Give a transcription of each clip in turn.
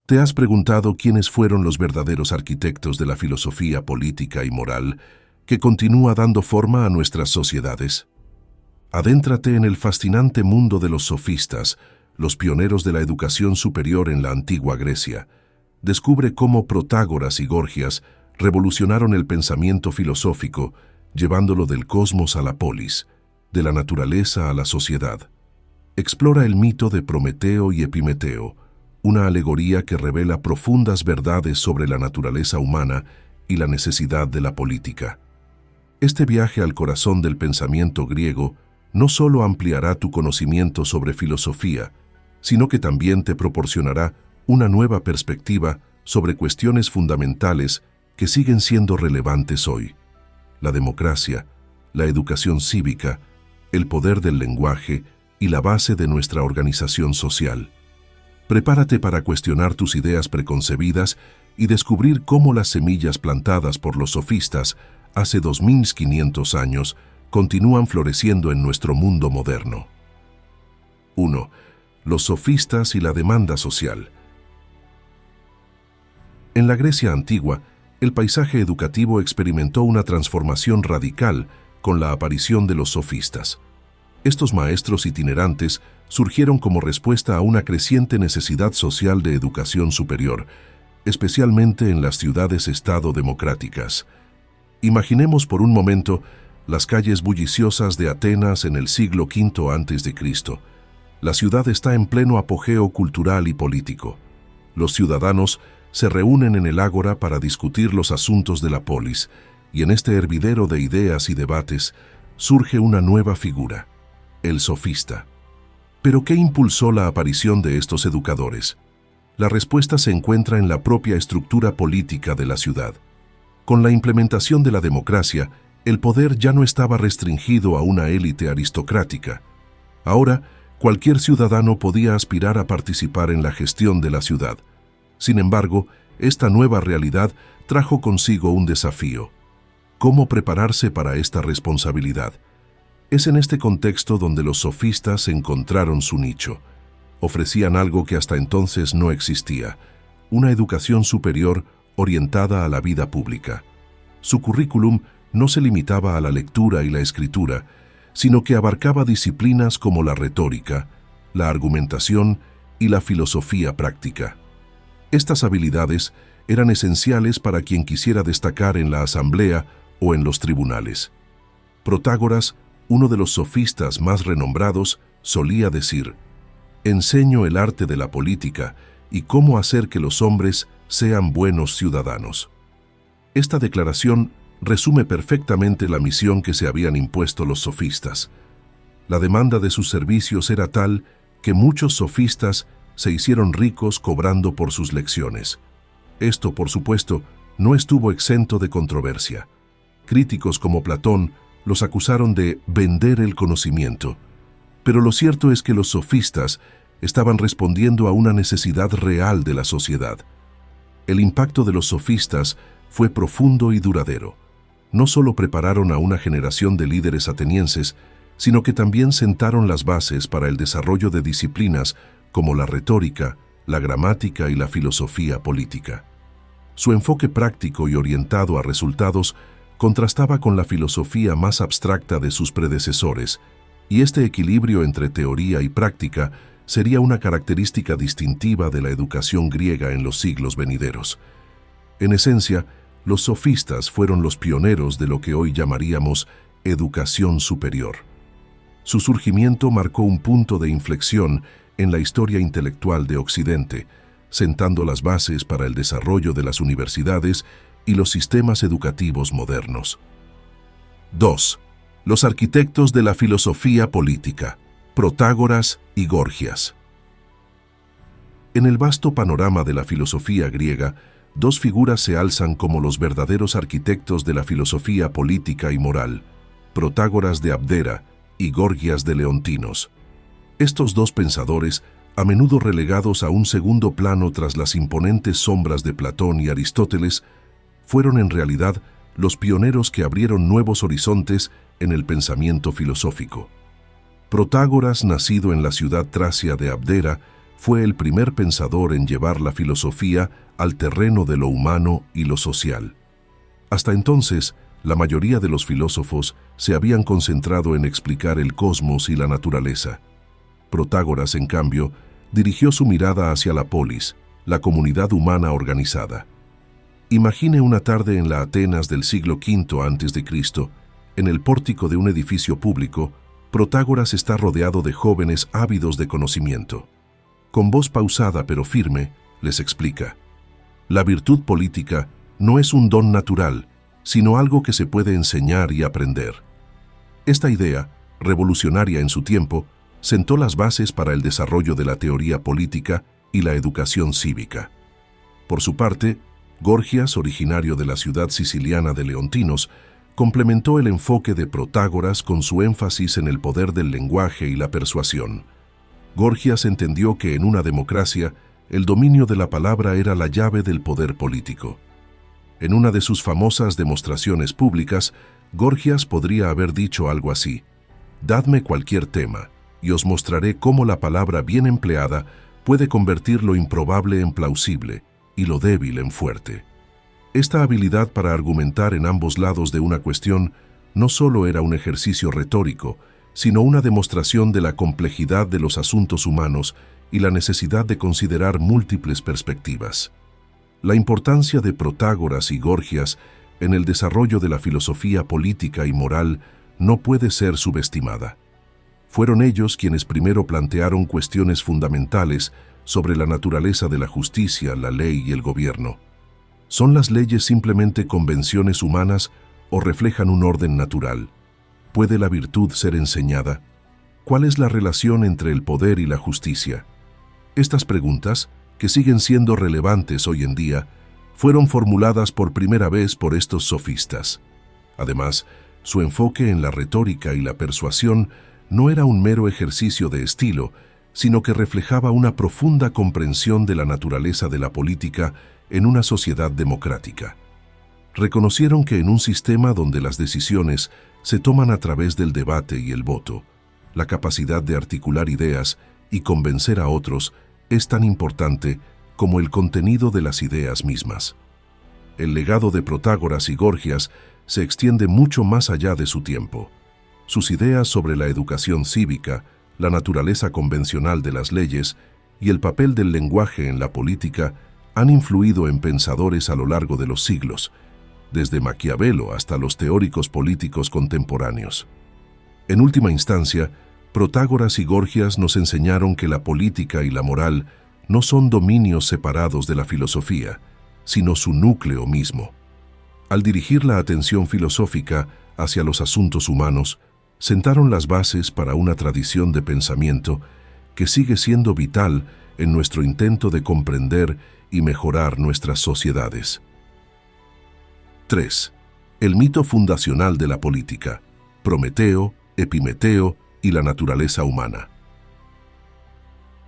¿Te has preguntado quiénes fueron los verdaderos arquitectos de la filosofía política y moral que continúa dando forma a nuestras sociedades? Adéntrate en el fascinante mundo de los sofistas, los pioneros de la educación superior en la antigua Grecia. Descubre cómo Protágoras y Gorgias revolucionaron el pensamiento filosófico, llevándolo del cosmos a la polis, de la naturaleza a la sociedad. Explora el mito de Prometeo y Epimeteo, una alegoría que revela profundas verdades sobre la naturaleza humana y la necesidad de la política. Este viaje al corazón del pensamiento griego no solo ampliará tu conocimiento sobre filosofía, sino que también te proporcionará una nueva perspectiva sobre cuestiones fundamentales que siguen siendo relevantes hoy: la democracia, la educación cívica, el poder del lenguaje y la base de nuestra organización social. Prepárate para cuestionar tus ideas preconcebidas y descubrir cómo las semillas plantadas por los sofistas hace 2500 años continúan floreciendo en nuestro mundo moderno. 1. Los sofistas y la demanda social. En la Grecia antigua, el paisaje educativo experimentó una transformación radical con la aparición de los sofistas. Estos maestros itinerantes surgieron como respuesta a una creciente necesidad social de educación superior, especialmente en las ciudades-estado democráticas. Imaginemos por un momento las calles bulliciosas de Atenas en el siglo V a.C. La ciudad está en pleno apogeo cultural y político. Los ciudadanos se reúnen en el ágora para discutir los asuntos de la polis, y en este hervidero de ideas y debates surge una nueva figura: el sofista. ¿Pero qué impulsó la aparición de estos educadores? La respuesta se encuentra en la propia estructura política de la ciudad. Con la implementación de la democracia, el poder ya no estaba restringido a una élite aristocrática. Ahora, cualquier ciudadano podía aspirar a participar en la gestión de la ciudad. Sin embargo, esta nueva realidad trajo consigo un desafío: ¿cómo prepararse para esta responsabilidad? Es en este contexto donde los sofistas encontraron su nicho. Ofrecían algo que hasta entonces no existía: una educación superior orientada a la vida pública. Su currículum no se limitaba a la lectura y la escritura, sino que abarcaba disciplinas como la retórica, la argumentación y la filosofía práctica. Estas habilidades eran esenciales para quien quisiera destacar en la asamblea o en los tribunales. Protágoras, uno de los sofistas más renombrados, solía decir: «Enseño el arte de la política y cómo hacer que los hombres sean buenos ciudadanos». Esta declaración resume perfectamente la misión que se habían impuesto los sofistas. La demanda de sus servicios era tal que muchos sofistas se hicieron ricos cobrando por sus lecciones. Esto, por supuesto, no estuvo exento de controversia. Críticos como Platón los acusaron de vender el conocimiento. Pero lo cierto es que los sofistas estaban respondiendo a una necesidad real de la sociedad. El impacto de los sofistas fue profundo y duradero. No solo prepararon a una generación de líderes atenienses, sino que también sentaron las bases para el desarrollo de disciplinas como la retórica, la gramática y la filosofía política. Su enfoque práctico y orientado a resultados contrastaba con la filosofía más abstracta de sus predecesores, y este equilibrio entre teoría y práctica sería una característica distintiva de la educación griega en los siglos venideros. En esencia, los sofistas fueron los pioneros de lo que hoy llamaríamos educación superior. Su surgimiento marcó un punto de inflexión en la historia intelectual de Occidente, sentando las bases para el desarrollo de las universidades y los sistemas educativos modernos. 2. Los arquitectos de la filosofía política, Protágoras y Gorgias. En el vasto panorama de la filosofía griega, dos figuras se alzan como los verdaderos arquitectos de la filosofía política y moral: Protágoras de Abdera y Gorgias de Leontinos. Estos dos pensadores, a menudo relegados a un segundo plano tras las imponentes sombras de Platón y Aristóteles, fueron en realidad los pioneros que abrieron nuevos horizontes en el pensamiento filosófico. Protágoras, nacido en la ciudad tracia de Abdera, fue el primer pensador en llevar la filosofía al terreno de lo humano y lo social. Hasta entonces, la mayoría de los filósofos se habían concentrado en explicar el cosmos y la naturaleza. Protágoras, en cambio, dirigió su mirada hacia la polis, la comunidad humana organizada. Imagine una tarde en la Atenas del siglo V a.C., en el pórtico de un edificio público. Protágoras está rodeado de jóvenes ávidos de conocimiento. Con voz pausada pero firme, les explica: la virtud política no es un don natural, sino algo que se puede enseñar y aprender. Esta idea, revolucionaria en su tiempo, sentó las bases para el desarrollo de la teoría política y la educación cívica. Por su parte, Gorgias, originario de la ciudad siciliana de Leontinos, complementó el enfoque de Protágoras con su énfasis en el poder del lenguaje y la persuasión. Gorgias entendió que en una democracia, el dominio de la palabra era la llave del poder político. En una de sus famosas demostraciones públicas, Gorgias podría haber dicho algo así: «Dadme cualquier tema, y os mostraré cómo la palabra bien empleada puede convertir lo improbable en plausible y lo débil en fuerte». Esta habilidad para argumentar en ambos lados de una cuestión no solo era un ejercicio retórico, sino una demostración de la complejidad de los asuntos humanos y la necesidad de considerar múltiples perspectivas. La importancia de Protágoras y Gorgias en el desarrollo de la filosofía política y moral no puede ser subestimada. Fueron ellos quienes primero plantearon cuestiones fundamentales sobre la naturaleza de la justicia, la ley y el gobierno. ¿Son las leyes simplemente convenciones humanas o reflejan un orden natural? ¿Puede la virtud ser enseñada? ¿Cuál es la relación entre el poder y la justicia? Estas preguntas, que siguen siendo relevantes hoy en día, fueron formuladas por primera vez por estos sofistas. Además, su enfoque en la retórica y la persuasión no era un mero ejercicio de estilo, sino que reflejaba una profunda comprensión de la naturaleza de la política en una sociedad democrática. Reconocieron que en un sistema donde las decisiones se toman a través del debate y el voto, la capacidad de articular ideas y convencer a otros es tan importante como el contenido de las ideas mismas. El legado de Protágoras y Gorgias se extiende mucho más allá de su tiempo. Sus ideas sobre la educación cívica, la naturaleza convencional de las leyes y el papel del lenguaje en la política han influido en pensadores a lo largo de los siglos, desde Maquiavelo hasta los teóricos políticos contemporáneos. En última instancia, Protágoras y Gorgias nos enseñaron que la política y la moral no son dominios separados de la filosofía, sino su núcleo mismo. Al dirigir la atención filosófica hacia los asuntos humanos, sentaron las bases para una tradición de pensamiento que sigue siendo vital en nuestro intento de comprender y mejorar nuestras sociedades. 3. El mito fundacional de la política: Prometeo, Epimeteo y la naturaleza humana.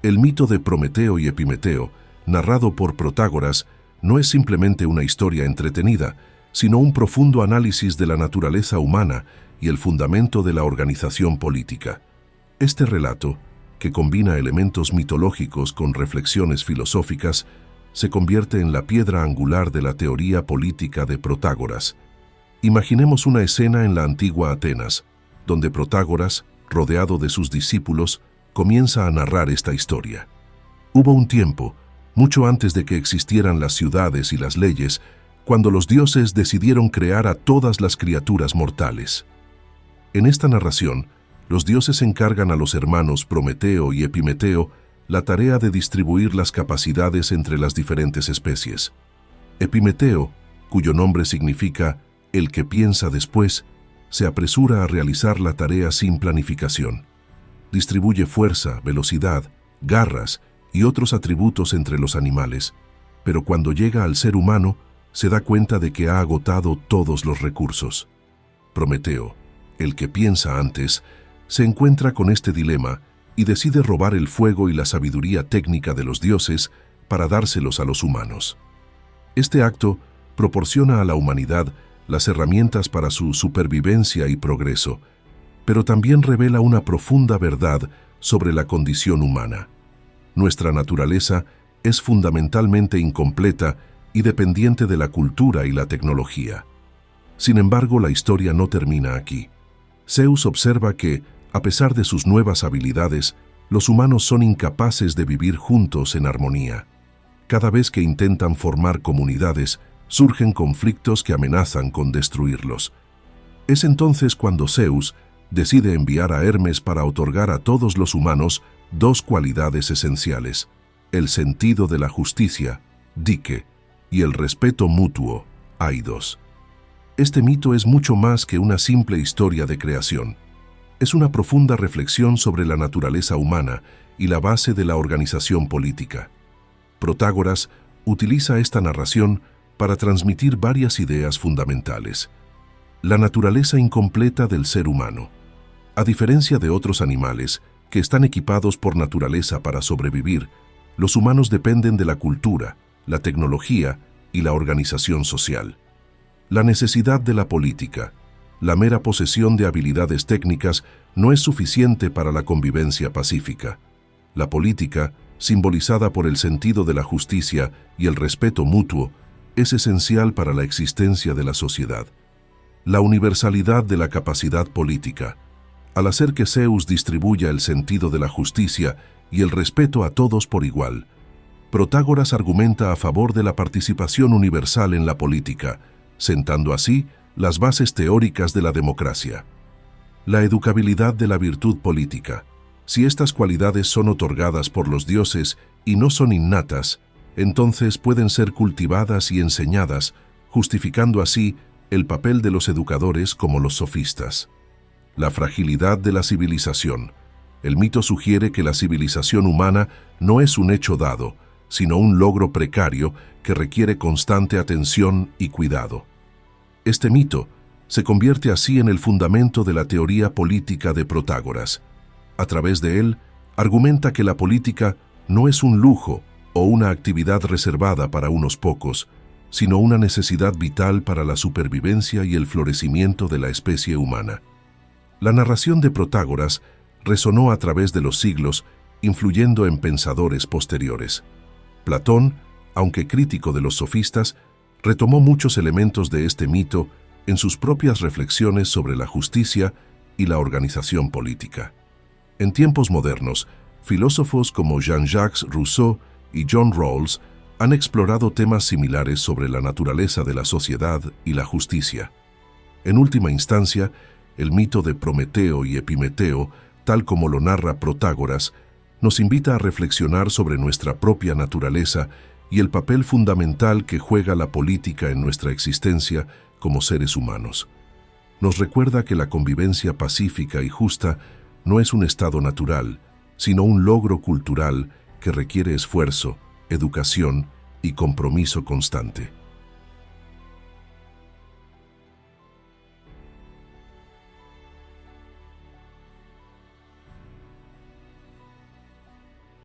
El mito de Prometeo y Epimeteo, narrado por Protágoras, no es simplemente una historia entretenida, sino un profundo análisis de la naturaleza humana y el fundamento de la organización política. Este relato, que combina elementos mitológicos con reflexiones filosóficas, se convierte en la piedra angular de la teoría política de Protágoras. Imaginemos una escena en la antigua Atenas, donde Protágoras, rodeado de sus discípulos, comienza a narrar esta historia. Hubo un tiempo, mucho antes de que existieran las ciudades y las leyes, cuando los dioses decidieron crear a todas las criaturas mortales. En esta narración, los dioses encargan a los hermanos Prometeo y Epimeteo la tarea de distribuir las capacidades entre las diferentes especies. Epimeteo, cuyo nombre significa «el que piensa después», se apresura a realizar la tarea sin planificación. Distribuye fuerza, velocidad, garras y otros atributos entre los animales, pero cuando llega al ser humano, se da cuenta de que ha agotado todos los recursos. Prometeo, el que piensa antes, se encuentra con este dilema y decide robar el fuego y la sabiduría técnica de los dioses para dárselos a los humanos. Este acto proporciona a la humanidad las herramientas para su supervivencia y progreso, pero también revela una profunda verdad sobre la condición humana. nuestra naturaleza es fundamentalmente incompleta y dependiente de la cultura y la tecnología. Sin embargo, la historia no termina aquí. Zeus observa que, a pesar de sus nuevas habilidades, los humanos son incapaces de vivir juntos en armonía. Cada vez que intentan formar comunidades, surgen conflictos que amenazan con destruirlos. Es entonces cuando Zeus decide enviar a Hermes para otorgar a todos los humanos dos cualidades esenciales: el sentido de la justicia, dike, y el respeto mutuo, aidos. Este mito es mucho más que una simple historia de creación. Es una profunda reflexión sobre la naturaleza humana y la base de la organización política. Protágoras utiliza esta narración para transmitir varias ideas fundamentales. La naturaleza incompleta del ser humano. A diferencia de otros animales, que están equipados por naturaleza para sobrevivir, los humanos dependen de la cultura, la tecnología y la organización social. La necesidad de la política. La mera posesión de habilidades técnicas no es suficiente para la convivencia pacífica. La política, simbolizada por el sentido de la justicia y el respeto mutuo, es esencial para la existencia de la sociedad. La universalidad de la capacidad política. Al hacer que Zeus distribuya el sentido de la justicia y el respeto a todos por igual, Protágoras argumenta a favor de la participación universal en la política, sentando así las bases teóricas de la democracia. La educabilidad de la virtud política. Si estas cualidades son otorgadas por los dioses y no son innatas, entonces pueden ser cultivadas y enseñadas, justificando así el papel de los educadores como los sofistas. La fragilidad de la civilización. El mito sugiere que la civilización humana no es un hecho dado, sino un logro precario que requiere constante atención y cuidado. Este mito se convierte así en el fundamento de la teoría política de Protágoras. A través de él, argumenta que la política no es un lujo o una actividad reservada para unos pocos, sino una necesidad vital para la supervivencia y el florecimiento de la especie humana. La narración de Protágoras resonó a través de los siglos, influyendo en pensadores posteriores. Platón, aunque crítico de los sofistas, retomó muchos elementos de este mito en sus propias reflexiones sobre la justicia y la organización política. En tiempos modernos, filósofos como Jean-Jacques Rousseau y John Rawls han explorado temas similares sobre la naturaleza de la sociedad y la justicia. En última instancia, el mito de Prometeo y Epimeteo, tal como lo narra Protágoras, nos invita a reflexionar sobre nuestra propia naturaleza y el papel fundamental que juega la política en nuestra existencia como seres humanos. Nos recuerda que la convivencia pacífica y justa no es un estado natural, sino un logro cultural que requiere esfuerzo, educación y compromiso constante.